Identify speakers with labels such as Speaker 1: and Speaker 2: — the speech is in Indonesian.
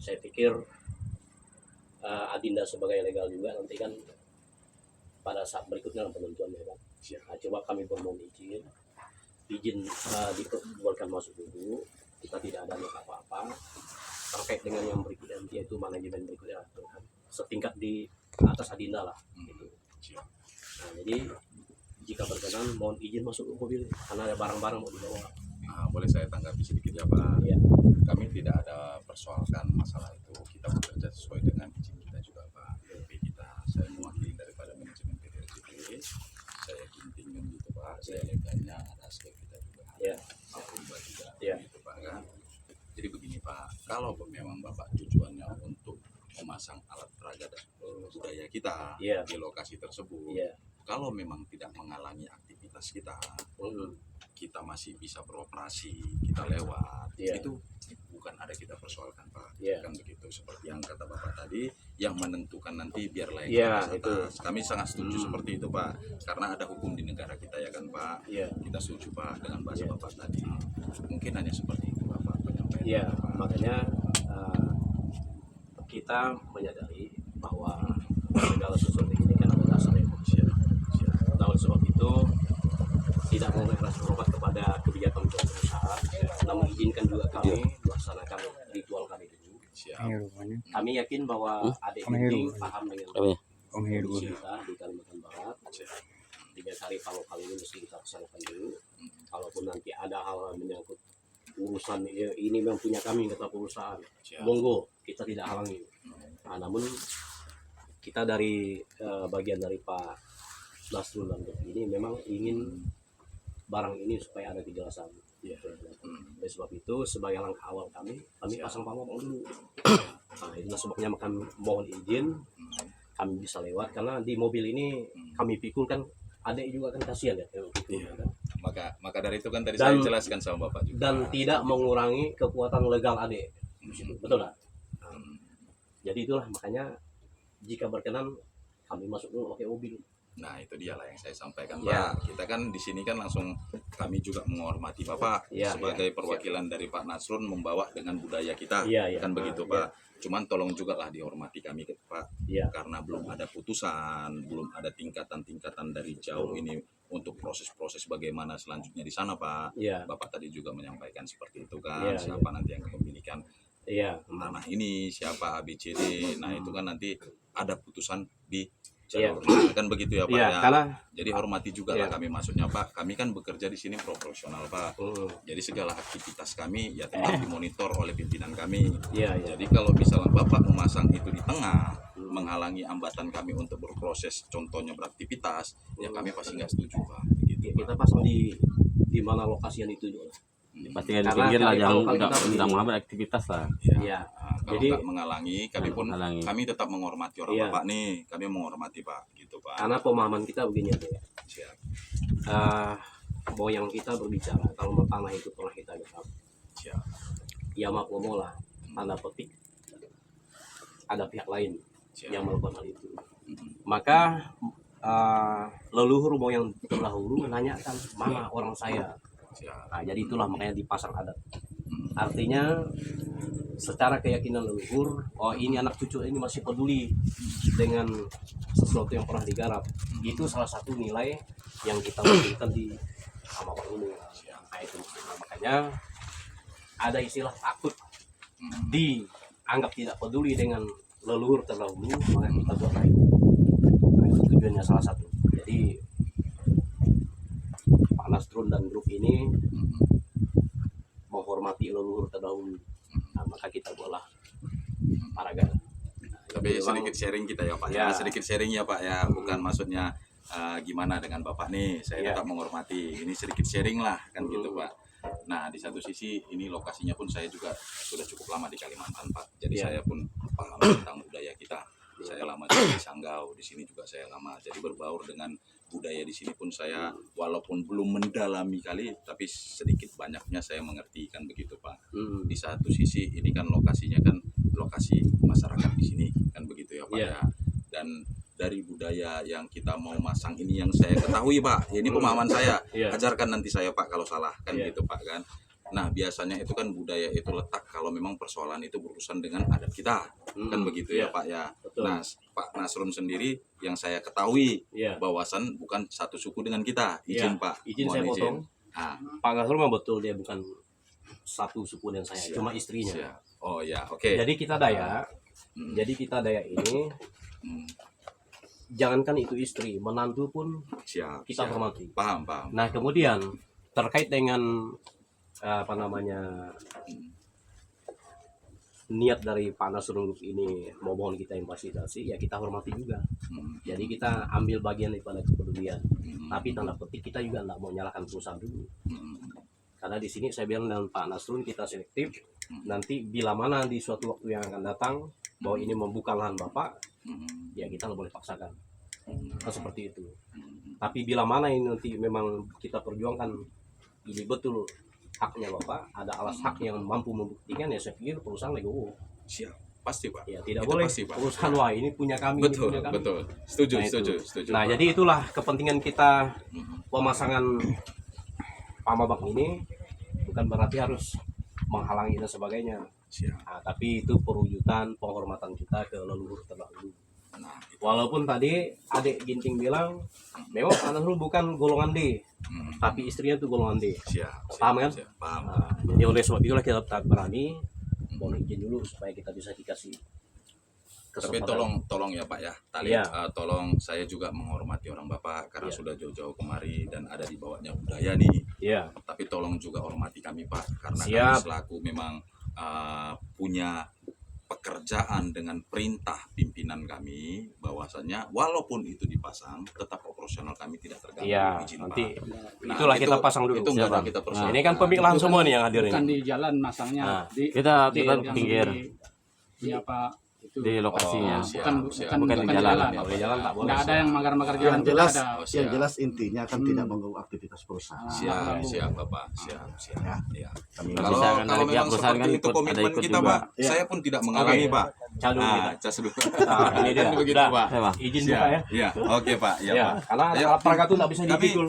Speaker 1: saya pikir Adinda sebagai legal juga nanti kan pada saat berikutnya penentuannya kan. Nah, coba kami bermohon izin diperbolehkan masuk dulu, kita tidak ada apa-apa terkait dengan yang berikutnya, yaitu manajemen berikutnya kan setingkat di atas Adinda lah gitu. Nah, jadi jika berkenan mohon izin masuk ke mobil karena ada barang-barang mau dibawa.
Speaker 2: Boleh saya tanggapi sedikit ya Pak?
Speaker 1: Ya.
Speaker 2: Kami tidak ada persoalkan masalah itu, kita bekerja sesuai dengan izin kita juga Pak. PP kita, saya mewakili daripada manajemen PT RCTI, saya gintingin gitu Pak, saya legalnya ada aspek kita juga,
Speaker 1: Ya.
Speaker 2: Pak juga,
Speaker 1: Ya.
Speaker 2: gitu Pak kan. Jadi begini Pak, kalau memang Bapak tujuannya untuk memasang alat peraga dan budaya kita
Speaker 1: Ya.
Speaker 2: di lokasi tersebut,
Speaker 1: Ya.
Speaker 2: kalau memang tidak menghalangi aktivitas kita, kita masih bisa beroperasi, kita lewat, itu bukan ada kita persoalkan Pak, kan begitu. Seperti yang kata Bapak tadi, yang menentukan nanti biar layak
Speaker 1: itu.
Speaker 2: Kami sangat setuju seperti itu Pak, karena ada hukum di negara kita ya kan Pak. Kita setuju Pak dengan bahasa Bapak tadi. Mungkin hanya seperti itu Bapak penyampaian.
Speaker 1: Makanya kita menyadari bahwa segala sesuatu ini kan ada dasarnya manusia. Nah, oleh sebab itu tidak mengeras berobat kepada kebijakan perusahaan, namun izinkan juga kami melaksanakan ritual kami dulu. Kami yakin bahwa adik ini paham dengan kondisi kita di Kalimantan Barat. 3 hari kali ini mesti kita laksanakan dulu. Kalaupun nanti ada hal menyangkut urusan ini memang punya kami kata perusahaan, monggo kita tidak halangi. Nah, namun kita dari bagian dari Pak Nasrul dan ini memang ingin barang ini supaya ada kejelasan. Oleh sebab itu sebagai langkah awal kami pasang pamong dulu. Nah, itulah sebabnya kami mohon izin kami bisa lewat, karena di mobil ini kami pikul kan adik juga kan kasihan ya.
Speaker 2: Maka dari itu kan tadi saya jelaskan sama Bapak juga.
Speaker 1: Dan tidak mengurangi kekuatan legal adik. Betul lah. Jadi itulah makanya jika berkenan kami masuk dulu pakai mobil.
Speaker 2: Nah itu dialah yang saya sampaikan Pak. Kita kan di sini kan langsung kami juga menghormati Bapak sebagai perwakilan dari Pak Nasrun membawa dengan budaya kita, kan begitu Pak. Cuman tolong juga lah dihormati kami Pak, karena belum ada putusan, belum ada tingkatan-tingkatan dari jauh ini untuk proses-proses bagaimana selanjutnya di sana Pak. Bapak tadi juga menyampaikan seperti itu kan, siapa nanti yang kepemilikan tanah ini, siapa ABCD. Nah itu kan nanti ada putusan di kan begitu ya Pak ya. Jadi hormati juga lah kami, maksudnya Pak, kami kan bekerja di sini profesional Pak. Jadi segala aktivitas kami ya tetap dimonitor oleh pimpinan kami. Jadi kalau misalnya Bapak memasang itu di tengah menghalangi hambatan kami untuk berproses, contohnya beraktivitas, ya kami pasti nggak setuju Pak. Gitu,
Speaker 1: kita pasang di mana lokasi yang dituju.
Speaker 3: Pasti di pinggir lah, jangan nggak menghambat aktivitas lah.
Speaker 2: Kalau jadi nggak menghalangi, kami tetap menghormati orang Bapak nih, kami menghormati Pak, gitu Pak.
Speaker 1: Karena pemahaman kita begini ya. Moyang kita berbicara kalau tanah itu telah kita garap. Ya maklum lah, tanda petik ada pihak lain yang melakukan hal itu. Maka leluhur moyang terdahulu menanyakan mana orang saya. Nah, jadi itulah makanya dipasang adat. Artinya secara keyakinan leluhur, oh ini anak cucu ini masih peduli dengan sesuatu yang pernah digarap. Itu salah satu nilai yang kita wakilkan di sama Pak Ulu. Nah, itu makanya ada istilah takut dianggap tidak peduli dengan leluhur terdahulu, maka kita buat lain. Nah, itu tujuannya salah satu. Jadi Pak Nasrun dan grup ini menghormati leluhur terdahulu. Nah, maka kita buatlah paraga.
Speaker 2: Tapi sedikit sharing kita ya Pak ya, sedikit sharing ya Pak ya, bukan maksudnya gimana dengan Bapak nih, saya tetap menghormati, ini sedikit sharing lah kan gitu Pak. Nah di satu sisi ini lokasinya pun saya juga sudah cukup lama di Kalimantan Pak, jadi saya pun paham tentang budaya kita. Saya lama di Sanggau, di sini juga saya lama, jadi berbaur dengan budaya di sini pun saya walaupun belum mendalami kali, tapi sedikit banyaknya saya mengerti kan begitu Pak. Di satu sisi ini kan lokasinya kan lokasi masyarakat di sini kan begitu ya Pak ya. Dan dari budaya yang kita mau masang ini yang saya ketahui Pak, ini pemahaman saya, ajarkan nanti saya Pak kalau salah kan gitu Pak kan. Nah, biasanya itu kan budaya itu letak kalau memang persoalan itu berurusan dengan adat kita. Kan begitu ya, Pak ya.
Speaker 1: Betul.
Speaker 2: Nah, Pak Nasrun sendiri yang saya ketahui bahwasan bukan satu suku dengan kita. Izin Pak.
Speaker 1: Izin
Speaker 2: Mohon
Speaker 1: saya potong.
Speaker 2: Ah,
Speaker 1: Pak Nasrul memang betul dia bukan satu suku dengan saya, cuma istrinya.
Speaker 2: siap. Oh ya, oke.
Speaker 1: Jadi kita Dayak, jadi kita Dayak ini jangankan itu istri, menantu pun
Speaker 2: Siap.
Speaker 1: kita
Speaker 2: siap.
Speaker 1: hormati.
Speaker 2: Paham, paham.
Speaker 1: Nah kemudian terkait dengan apa namanya niat dari Pak Nasrul ini mohon kita investasi, ya kita hormati juga. Jadi kita ambil bagian daripada kepedulian. Tapi tanda petik kita juga tidak mau nyalakan perusahaan dulu. Karena di sini saya bilang dengan Pak Nasrul kita selektif. Nanti bila mana di suatu waktu yang akan datang bahwa ini membuka lahan Bapak, ya kita nggak boleh paksakan. Nah, seperti itu. Tapi bila mana ini nanti memang kita perjuangkan ini betul haknya Bapak, ada alas hak yang mampu membuktikan, ya saya pikir perusahaan legowo.
Speaker 2: Siap. Pasti, Pak.
Speaker 1: Ya tidak
Speaker 2: Itu
Speaker 1: boleh
Speaker 2: pasti, Pak.
Speaker 1: perusahaan wah ini punya kami.
Speaker 2: Betul,
Speaker 1: ini punya kami.
Speaker 2: betul. Setuju,
Speaker 1: Nah,
Speaker 2: setuju,
Speaker 1: itu.
Speaker 2: setuju.
Speaker 1: Nah,
Speaker 2: Pak.
Speaker 1: jadi itulah kepentingan kita pemasangan Pamabak ini bukan berarti harus menghalangi dan sebagainya.
Speaker 2: Siap.
Speaker 1: Nah, tapi itu perwujudan penghormatan kita ke leluhur terdahulu.
Speaker 2: Nah, itu.
Speaker 1: Walaupun tadi adik Ginting bilang memang Pak Nasrul bukan golongan D, tapi istrinya itu golongan D.
Speaker 2: Siap.
Speaker 1: Paham kan?
Speaker 2: Siap. Paham.
Speaker 1: Nah, jadi oleh sebab itulah kita tetap berani mohon izin dulu supaya kita bisa dikasih
Speaker 2: Tapi
Speaker 1: kesempatan.
Speaker 2: tolong ya Pak ya,
Speaker 1: Iya.
Speaker 2: tolong saya juga menghormati orang Bapak karena sudah jauh-jauh kemari dan ada di bawahnya budaya nih.
Speaker 1: Iya.
Speaker 2: Tapi tolong juga hormati kami Pak karena
Speaker 1: Siap.
Speaker 2: kami selaku memang punya pekerjaan dengan perintah pimpinan kami bahwasannya walaupun itu dipasang tetap operasional kami tidak terganggu.
Speaker 1: Iya,
Speaker 2: Izin,
Speaker 1: nanti
Speaker 2: Pak.
Speaker 1: itulah kita pasang dulu.
Speaker 2: Itu nggak ada
Speaker 1: Siapa?
Speaker 2: kita
Speaker 1: Nah,
Speaker 2: persoalkan.
Speaker 1: ini kan pemikiran semua nih yang hadir
Speaker 4: Bukan
Speaker 1: ini.
Speaker 4: di jalan masangnya,
Speaker 1: Nah,
Speaker 3: Kita
Speaker 4: yang
Speaker 3: pinggir
Speaker 4: di apa itu.
Speaker 3: di lokasinya.
Speaker 2: siap,
Speaker 4: bukan
Speaker 2: siap.
Speaker 3: Bukan di jalan.
Speaker 1: Kalau di jalan tak boleh.
Speaker 4: Nggak ada yang magar-magar jalan.
Speaker 5: Yang jelas,
Speaker 4: Ada.
Speaker 2: Oh, siap.
Speaker 5: yang jelas intinya kan tidak mengganggu aktivitas perusahaan.
Speaker 2: Siap, siap Bapak, siap. Ya.
Speaker 5: Kami
Speaker 3: Kalau
Speaker 2: Kalau
Speaker 3: misalkan dari pihak
Speaker 2: memang
Speaker 3: perusahaan kan
Speaker 2: seperti itu
Speaker 3: ikut, ada
Speaker 2: komitmen
Speaker 3: ikut
Speaker 2: kita
Speaker 3: juga.
Speaker 2: Pak,
Speaker 5: Iya.
Speaker 2: saya pun tidak mengalami
Speaker 1: Oke.
Speaker 2: Pak.
Speaker 1: Cadu kita.
Speaker 2: Cas dulu.
Speaker 1: Nah, ini dia.
Speaker 2: Kan begitu
Speaker 1: Udah.
Speaker 2: Pak.
Speaker 3: Saya, Pak.
Speaker 1: Izin
Speaker 2: Siap.
Speaker 1: buka ya.
Speaker 2: Iya, oke Pak. Iya
Speaker 1: Ya,
Speaker 2: Pak.
Speaker 1: karena
Speaker 2: Ayo.
Speaker 1: alat peraga itu nggak bisa
Speaker 2: Tapi
Speaker 1: dipikul.